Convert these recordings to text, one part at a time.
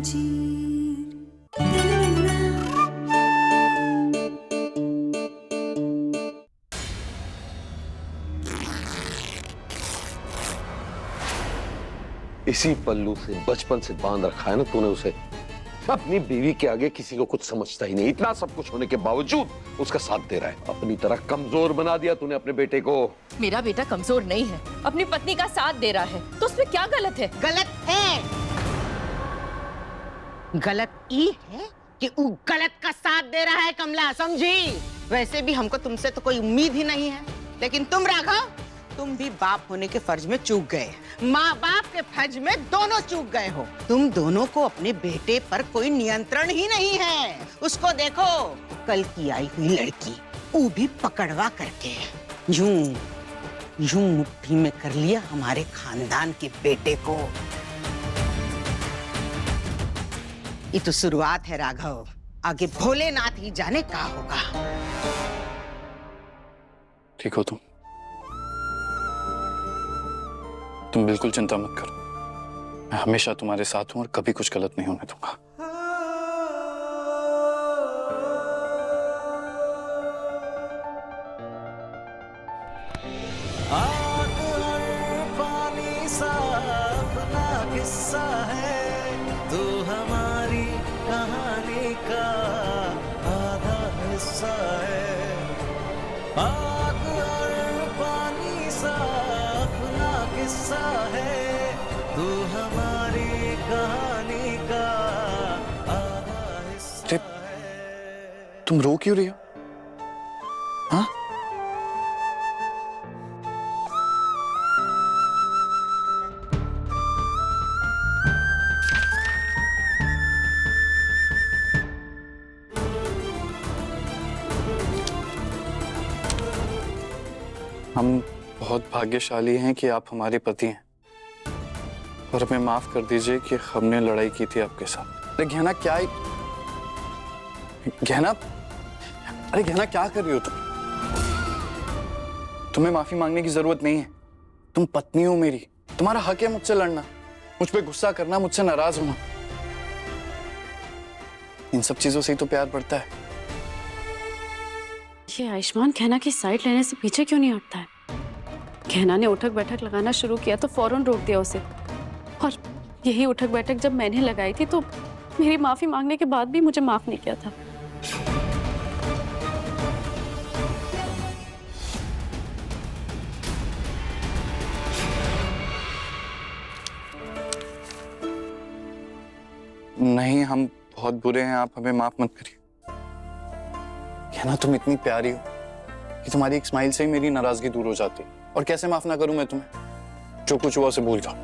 जंजीर। इसी पल्लू से बचपन से बांध रखा है ना तूने उसे। अपनी बीवी के आगे किसी को कुछ समझता ही नहीं, इतना सब कुछ होने के बावजूद उसका साथ दे रहा है। अपनी तरह कमजोर बना दिया तूने अपने बेटे को। मेरा बेटा कमजोर नहीं है, अपनी पत्नी का साथ दे रहा है, तो उसमें क्या गलत है? गलत है, गलत ये है कि वो गलत का साथ दे रहा है कमला, समझी? वैसे भी हमको तुमसे तो कोई उम्मीद ही नहीं है, लेकिन तुम राघव, तुम भी बाप होने के फर्ज में चूक गए, माँ बाप के फर्ज में दोनों चूक गए हो। तुम दोनों को अपने बेटे पर कोई नियंत्रण ही नहीं है। उसको देखो, कल की आई हुई लड़की, वो भी पकड़वा करके यूं यूं मुट्ठी में कर लिया हमारे खानदान के बेटे को। ये तो शुरुआत है राघव, आगे भोलेनाथ ही जाने क्या होगा। ठीक हो तुम बिल्कुल चिंता मत करो, मैं हमेशा तुम्हारे साथ हूं और कभी कुछ गलत नहीं होने दूंगा। आग और पानी सा अपना किस्सा है, तू हमारी कहानी का आधा हिस्सा है। आग और पानी सा अपना किस्सा है, तू हमारी कहानी का आधा हिस्सा है। तुम रो क्यों रही हो? हाँ? हम बहुत भाग्यशाली हैं कि आप हमारे पति हैं, और हमें माफ कर दीजिए कि हमने लड़ाई की थी आपके साथ। अरे गहना क्या है? गहना, अरे गहना क्या कर रही हो तुम? तुम्हें माफी मांगने की जरूरत नहीं है, तुम पत्नी हो मेरी, तुम्हारा हक है मुझसे लड़ना, मुझ पे गुस्सा करना, मुझसे नाराज होना। इन सब चीजों से ही तो प्यार बढ़ता है। ये आयुष्मान गहना की साइड लेने से पीछे क्यों नहीं हटता है? गहना ने उठक बैठक लगाना शुरू किया तो फौरन रोक दिया उसे, और यही उठक बैठक जब मैंने लगाई थी तो मेरी माफी मांगने के बाद भी मुझे माफ नहीं किया था। नहीं, हम बहुत बुरे हैं, आप हमें माफ मत करिए। कहना तुम इतनी प्यारी हो कि तुम्हारी एक स्माइल से ही मेरी नाराजगी दूर हो जाती, और कैसे माफ ना करूं मैं तुम्हें? जो कुछ हुआ उसे भूल जाओ।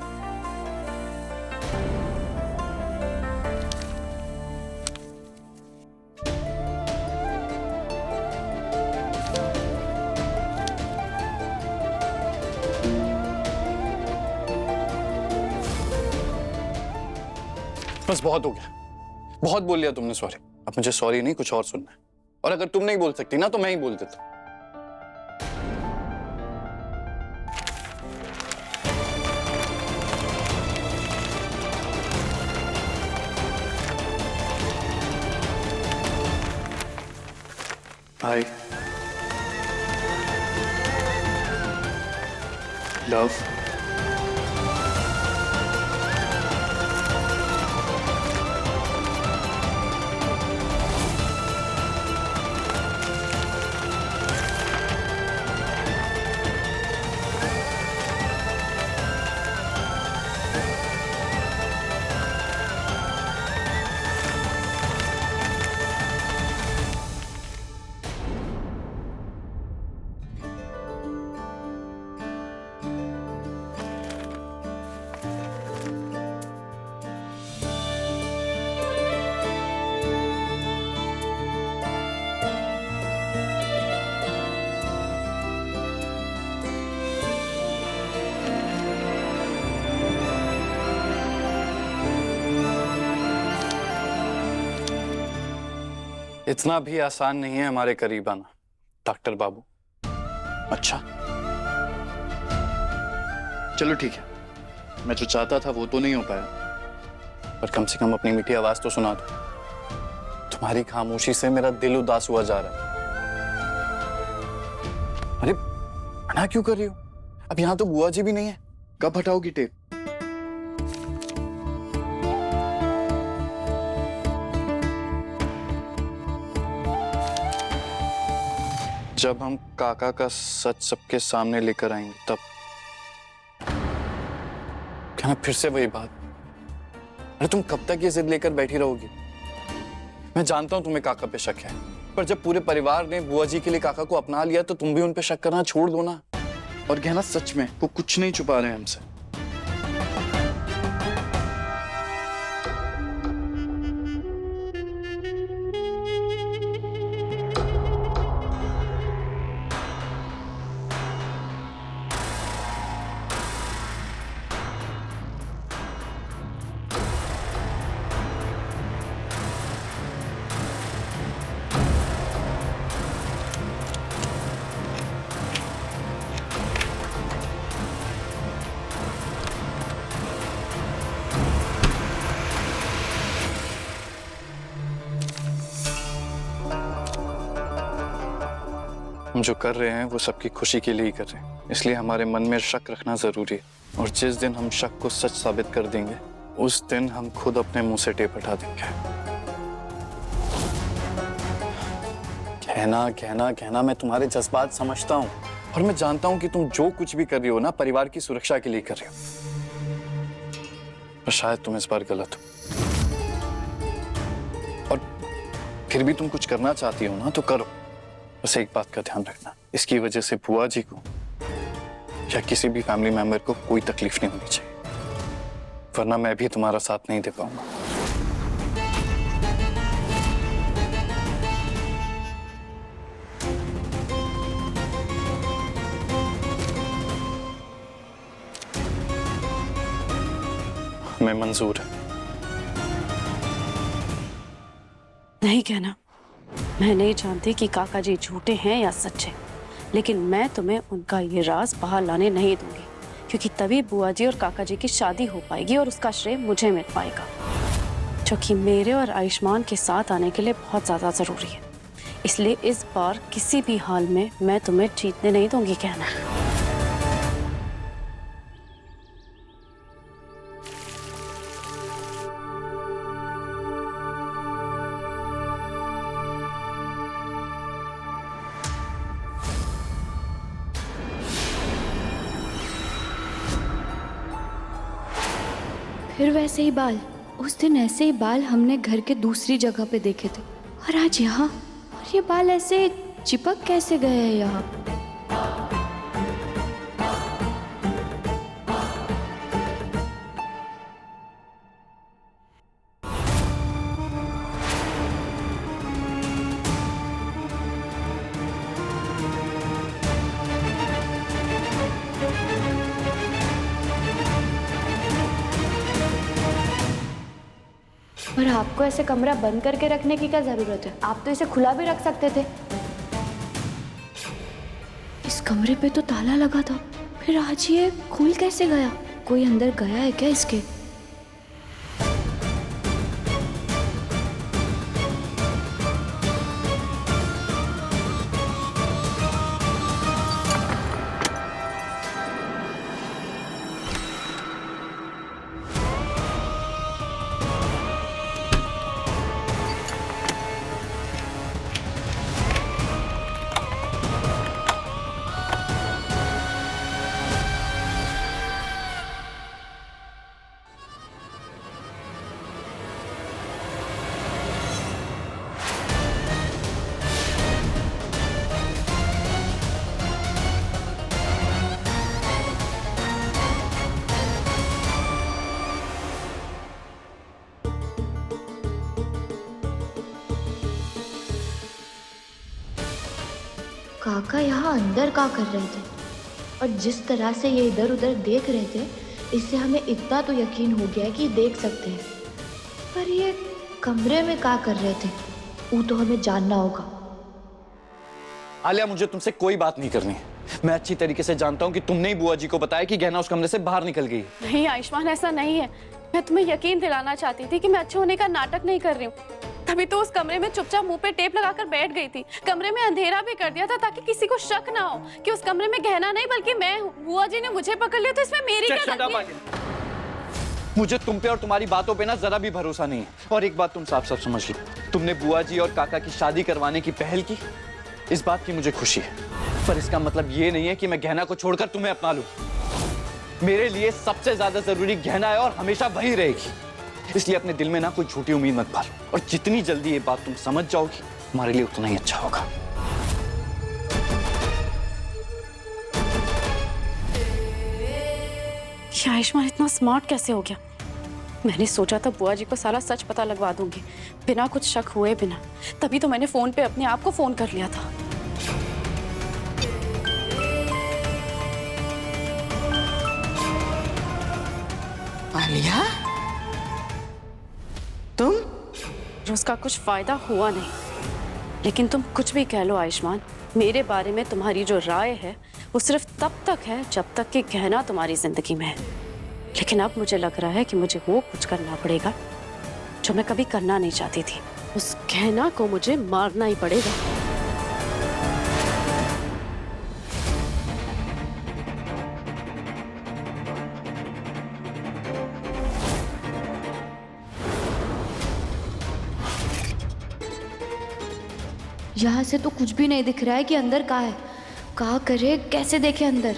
बस बहुत हो गया, बहुत बोल लिया तुमने सॉरी। अब मुझे सॉरी नहीं, कुछ और सुनना है, और अगर तुम नहीं बोल सकती ना तो मैं ही बोल देता। हाय लव, इतना भी आसान नहीं है हमारे करीब आना डॉक्टर बाबू। अच्छा चलो ठीक है, मैं जो चाहता था वो तो नहीं हो पाया, पर कम से कम अपनी मीठी आवाज तो सुना दो। तुम्हारी खामोशी से मेरा दिल उदास हुआ जा रहा है। अरे मना क्यों कर रही हो? अब यहाँ तो बुआ जी भी नहीं है, कब हटाओगी टेप? जब हम काका का सच सबके सामने लेकर आएंगे तब। क्या ना फिर से वही बात? अरे तुम कब तक ये जिद लेकर बैठी रहोगी? मैं जानता हूं तुम्हें काका पे शक है, पर जब पूरे परिवार ने बुआ जी के लिए काका को अपना लिया तो तुम भी उन पे शक करना छोड़ दो ना। और गहना सच में वो कुछ नहीं छुपा रहे हैं हमसे। हम जो कर रहे हैं वो सबकी खुशी के लिए ही कर रहे हैं, इसलिए हमारे मन में शक रखना जरूरी है। और जिस दिन हम शक को सच साबित कर देंगे उस दिन हम खुद अपने मुंह से टेप हटा देंगे। कहना कहना कहना, मैं तुम्हारे जज्बात समझता हूँ और मैं जानता हूँ कि तुम जो कुछ भी कर रही हो ना परिवार की सुरक्षा के लिए कर रही हो, पर शायद तुम इस बार गलत हो। और फिर भी तुम कुछ करना चाहती हो ना तो करो, बस एक बात का ध्यान रखना, इसकी वजह से बुआ जी को या किसी भी फैमिली मेंबर को कोई तकलीफ नहीं होनी चाहिए, वरना मैं भी तुम्हारा साथ नहीं दे पाऊंगा। मैं मंजूर है। नहीं कहना, मैं नहीं जानती कि काका जी झूठे हैं या सच्चे, लेकिन मैं तुम्हें उनका ये राज बाहर लाने नहीं दूंगी, क्योंकि तभी बुआ जी और काका जी की शादी हो पाएगी और उसका श्रेय मुझे मिल पाएगा, जो कि मेरे और आयुष्मान के साथ आने के लिए बहुत ज्यादा जरूरी है। इसलिए इस बार किसी भी हाल में मैं तुम्हें जीतने नहीं दूंगी कहना। फिर वैसे ही बाल, उस दिन ऐसे ही बाल हमने घर के दूसरी जगह पे देखे थे, और आज यहाँ, और ये बाल ऐसे चिपक कैसे गए हैं यहाँ? और आपको ऐसे कमरा बंद करके रखने की क्या जरूरत है? आप तो इसे खुला भी रख सकते थे। इस कमरे पे तो ताला लगा था, फिर आज ये खुल कैसे गया? कोई अंदर गया है क्या इसके? काका यहाँ अंदर क्या कर रहे थे? और जिस तरह से ये इधर उधर देख रहे थे, इससे हमें इतना तो यकीन हो गया कि देख सकते हैं, पर ये कमरे में क्या कर रहे थे वो तो हमें जानना होगा। आलिया, मुझे तुमसे कोई बात नहीं करनी है। मैं अच्छी तरीके से जानता हूँ कि तुमने ही बुआ जी को बताया कि गहना उस कमरे से बाहर निकल गई। नहीं आयुष्मान, ऐसा नहीं है। मैं तुम्हें यकीन दिलाना चाहती थी कि मैं अच्छे होने का नाटक नहीं कर रही हूँ। तभी तो उस कमरे में चुपचाप मुंह पे टेप लगाकर बैठ गई थी। कमरे में अंधेरा भी कर दिया था ताकि किसी को शक ना हो कि उस कमरे में गहना नहीं बल्कि मैं हूँ। बुआ जी ने मुझे पकड़ लिया तो इसमें मेरी क्या गलती? मुझे तुम पे और तुम्हारी बातों पे ना जरा भी भरोसा नहीं है। और एक बात तुम साफ साफ समझ लो, तुमने बुआ जी और काका की शादी करवाने की पहल की, इस बात की मुझे खुशी है, पर इसका मतलब ये नहीं है कि मैं गहना को छोड़कर तुम्हें अपना लूं। मेरे लिए सबसे ज्यादा जरूरी गहना है और हमेशा वही रहेगी। इसलिए अपने दिल में ना कोई झूठी उम्मीद मत पालो, और जितनी जल्दी ये बात तुम समझ जाओगी हमारे लिए उतना ही अच्छा होगा। ये आयुष्मान इतना स्मार्ट कैसे हो गया? मैंने सोचा था बुआ जी को सारा सच पता लगवा दूंगी बिना कुछ शक हुए बिना, तभी तो मैंने फोन पे अपने आप को फोन कर लिया था। आलिया, तुम? उसका कुछ फायदा हुआ नहीं, लेकिन तुम कुछ भी कह लो आयुष्मान, मेरे बारे में तुम्हारी जो राय है वो सिर्फ तब तक है जब तक कि गहना तुम्हारी जिंदगी में है। लेकिन अब मुझे लग रहा है कि मुझे वो कुछ करना पड़ेगा जो मैं कभी करना नहीं चाहती थी। उस गहना को मुझे मारना ही पड़ेगा। यहाँ से तो कुछ भी नहीं दिख रहा है कि अंदर क्या है। क्या करे, कैसे देखे अंदर?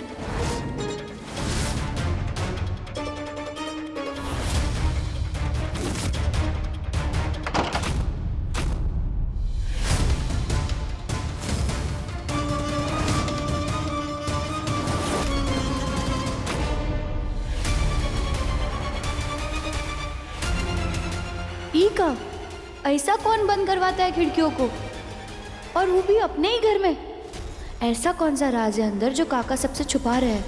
ई का ऐसा कौन बंद करवाता है खिड़कियों को, और वो भी अपने ही घर में? ऐसा कौन सा राज है अंदर जो काका सबसे छुपा रहे हैं?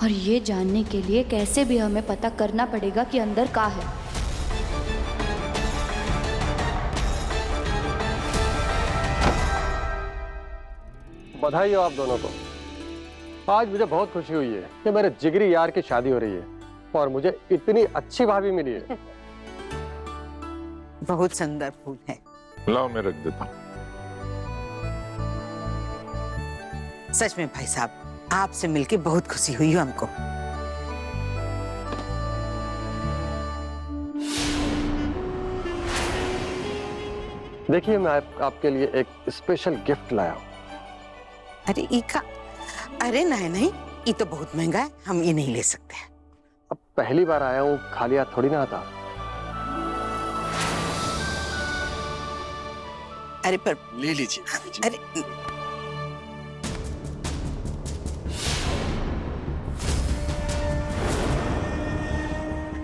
और ये जानने के लिए कैसे भी हमें पता करना पड़ेगा कि अंदर क्या है। बधाई हो आप दोनों को। आज मुझे बहुत खुशी हुई है कि मेरे जिगरी यार की शादी हो रही है और मुझे इतनी अच्छी भाभी मिली है। बहुत सुंदर फूल है। लाओ, मैं रख देता हूँ। सच में भाई साहब, आपसे मिलके बहुत खुशी हुई हमको। देखिए, मैं आपके लिए एक स्पेशल गिफ्ट लाया हूँ। अरे इका, अरे नहीं, ये तो बहुत महंगा है, हम ये नहीं ले सकते। अब पहली बार आया हूँ, खाली हाथ थोड़ी ना आता। अरे पर ले लीजिए। अरे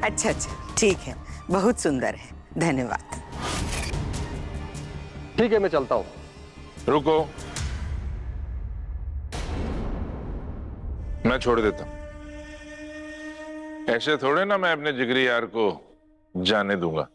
अच्छा, ठीक है, बहुत सुंदर है, धन्यवाद। ठीक है, मैं चलता हूँ। रुको, मैं छोड़ देता हूं। ऐसे थोड़े ना मैं अपने जिगरी यार को जाने दूंगा।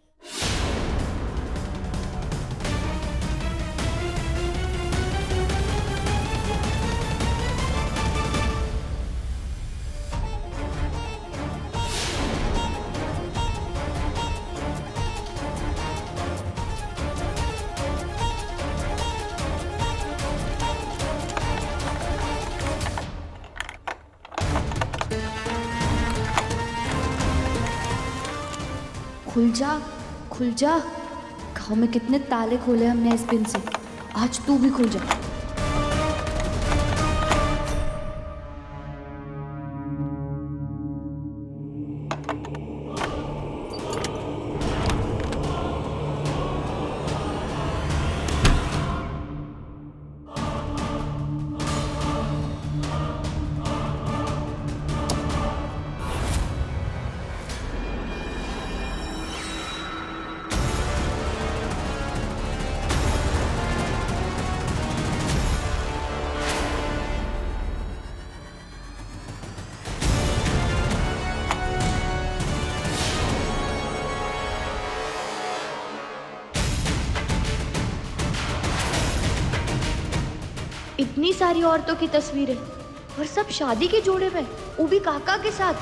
खुल जा। गाँव में कितने ताले खोले हमने इस पिन से, आज तू भी खुल जा। इतनी सारी औरतों की तस्वीरें और सब शादी के जोड़े में, वो भी काका के साथ।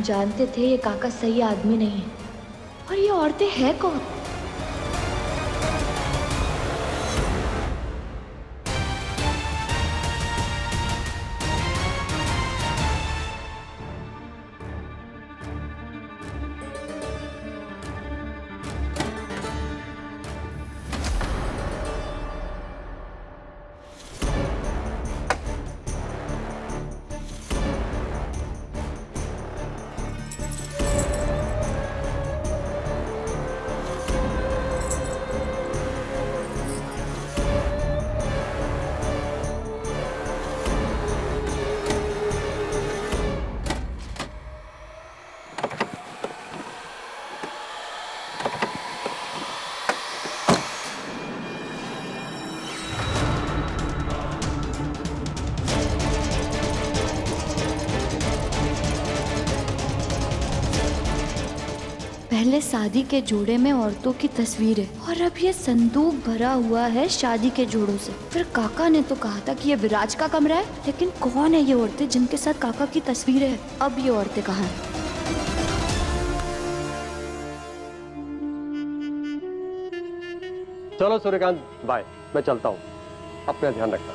जानते थे ये काका सही आदमी नहीं है। और ये औरतें हैं कौन? पहले शादी के जोड़े में औरतों की तस्वीर है और अब ये संदूक भरा हुआ है शादी के जोड़ों से। फिर काका ने तो कहा था कि ये विराज का कमरा है, लेकिन कौन है ये औरतें जिनके साथ काका की तस्वीरें हैं? अब ये औरतें कहाँ हैं? चलो सूर्यकांत, बाय, मैं चलता हूँ, अपना ध्यान रखना।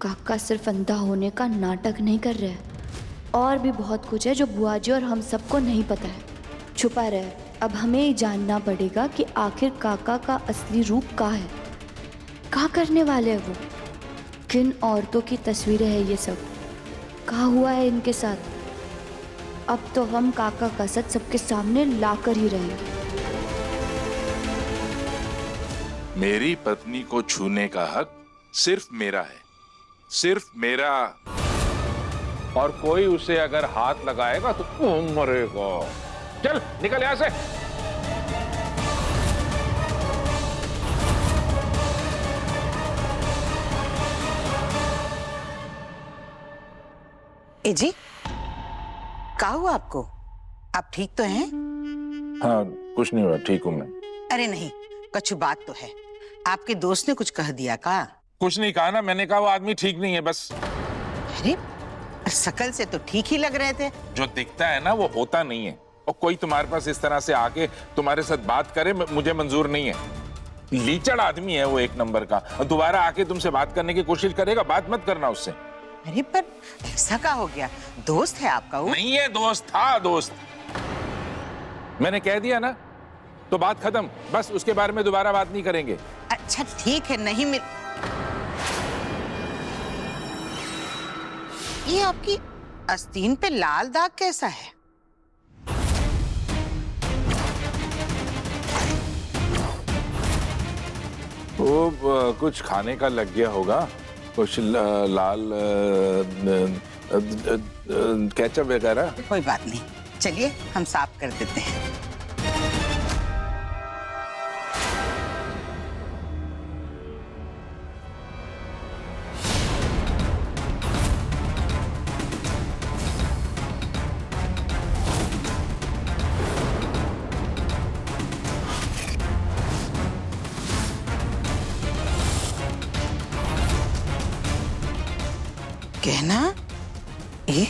काका सिर्फ अंधा होने का नाटक नहीं कर रहे हैं, और भी बहुत कुछ है जो बुआ जी और हम सबको नहीं पता है, छुपा रहे हैं। अब हमें ही जानना पड़ेगा कि आखिर काका का असली रूप क्या है, क्या करने वाले हैं वो, किन औरतों की तस्वीरें हैं ये सब, क्या हुआ है इनके साथ। अब तो हम काका का सच सबके सामने लाकर ही रहेंगे। मेरी पत्नी को छूने का हक सिर्फ मेरा है, सिर्फ मेरा। और कोई उसे अगर हाथ लगाएगा तो वो मरेगा। चल निकल यहां से। ए जी, क्या हुआ आपको? आप ठीक तो हैं? हाँ, कुछ नहीं हुआ, ठीक हूं मैं। अरे नहीं, कुछ बात तो है। आपके दोस्त ने कुछ कह दिया का? कुछ नहीं कहा ना, मैंने कहा वो आदमी ठीक नहीं है बस। अरे शकल से तो ठीक ही लग रहे थे। जो दिखता है ना वो होता नहीं है, और कोई तुम्हारे पास इस तरह से आके तुम्हारे साथ बात करे मुझे मंजूर नहीं है। लीचड़ आदमी है वो, एक नंबर का। और दोबारा आके तुमसे बात करने की कोशिश करेगा, बात मत करना उससे। अरे पर ऐसा क्या हो गया? दोस्त है आपका वो? नहीं है दोस्त, था दोस्त। मैंने कह दिया ना तो बात खत्म, बस उसके बारे में दोबारा बात नहीं करेंगे। अच्छा ठीक है, नहीं मिल। ये आपकी आस्तीन पे लाल दाग कैसा है? वो कुछ खाने का लग गया होगा, कुछ लाल केचप वगैरह। कोई बात नहीं, चलिए हम साफ कर देते हैं। कहना ये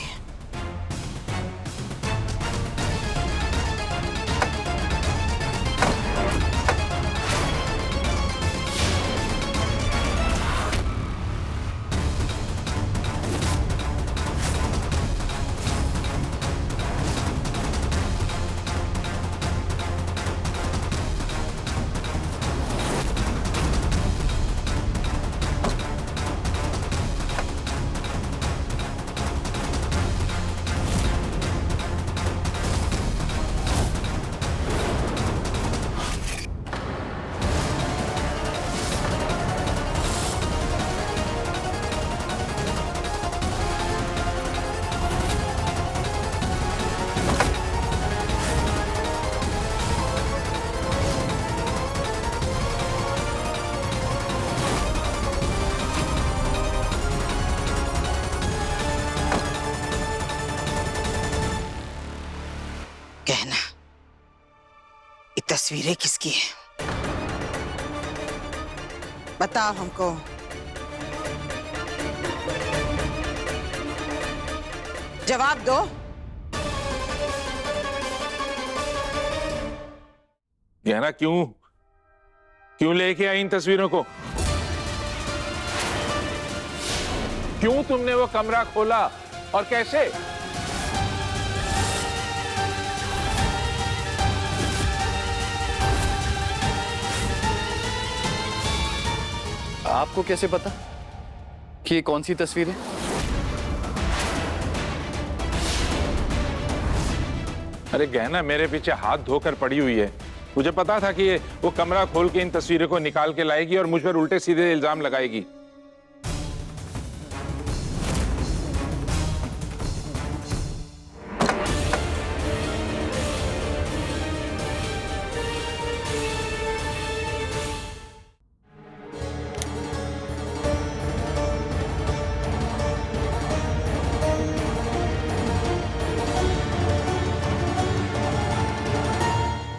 तस्वीरें किसकी हैं? बताओ हमको। जवाब दो। गहना क्यों लेके आई इन तस्वीरों को? क्यों तुमने वो कमरा खोला और कैसे? आपको कैसे पता कि ये कौन सी तस्वीर है? अरे गहना मेरे पीछे हाथ धोकर पड़ी हुई है। मुझे पता था कि वो कमरा खोल के इन तस्वीरों को निकाल के लाएगी और मुझ पर उल्टे सीधे इल्जाम लगाएगी।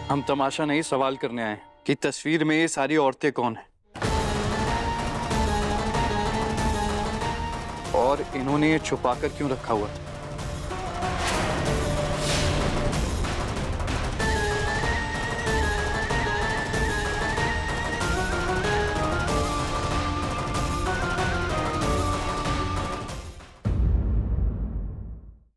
हम तमाशा नहीं सवाल करने आए कि तस्वीर में ये सारी औरतें कौन हैं और इन्होंने ये छुपाकर क्यों रखा हुआ था।